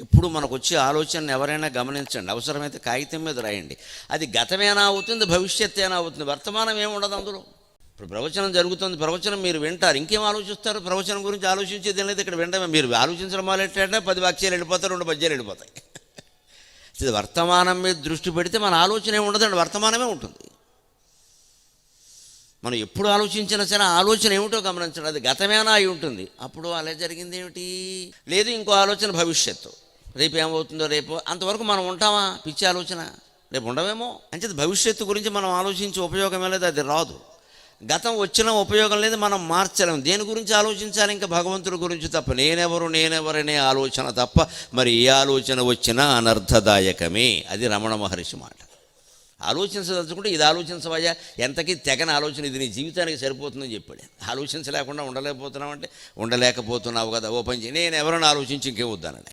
ఎప్పుడు మనకు వచ్చే ఆలోచనను ఎవరైనా గమనించండి, అవసరమైతే కాగితం మీద రాయండి. అది గతమేనా అవుతుంది, భవిష్యత్తు ఏనా అవుతుంది, వర్తమానం ఏముండదు అందులో. ఇప్పుడు ప్రవచనం జరుగుతుంది, ప్రవచనం మీరు వింటారు, ఇంకేం ఆలోచిస్తారు? ప్రవచనం గురించి ఆలోచించేది లేదు. ఇక్కడ వినడమే. మీరు ఆలోచించడం మొదలెట్టారంటే 10 వాక్యాలు వెళ్ళిపోతాయి, 2 పద్యాలు వెళ్ళిపోతాయి. ఇది వర్తమానం మీద దృష్టి పెడితే మన ఆలోచన ఏమి ఉండదండి, వర్తమానమే ఉంటుంది. మనం ఎప్పుడు ఆలోచించినా సరే ఆలోచన ఏమిటో గమనించండి. అది గతమేనా అయి ఉంటుంది. అప్పుడు అలా జరిగింది ఏమిటి, లేదు ఇంకో ఆలోచన భవిష్యత్తు, రేపు ఏమవుతుందో రేపు. అంతవరకు మనం ఉంటామా? పిచ్చి ఆలోచన, రేపు ఉండవేమో. అంచేది భవిష్యత్తు గురించి మనం ఆలోచించే ఉపయోగమే లేదు, అది రాదు. గతం వచ్చిన ఉపయోగం లేదు, మనం మార్చలేము. దేని గురించి ఆలోచించాలి? ఇంకా భగవంతుడి గురించి తప్ప. నేనెవరనే ఆలోచన తప్ప మరి ఏ ఆలోచన వచ్చినా అనర్థదాయకమే. అది రమణ మహర్షి మాట. ఆలోచించదలుచుకుంటే ఇది ఆలోచించవయ్యా, ఎంతకీ తెగని ఆలోచన, ఇది నీ జీవితానికి సరిపోతుందని చెప్పాడు. ఆలోచించలేకుండా ఉండలేకపోతున్నావు అంటే ఉండలేకపోతున్నావు కదా, ఓ పని చేయి, నేను ఎవరైనా ఆలోచించి ఇంకేం వద్దానండి.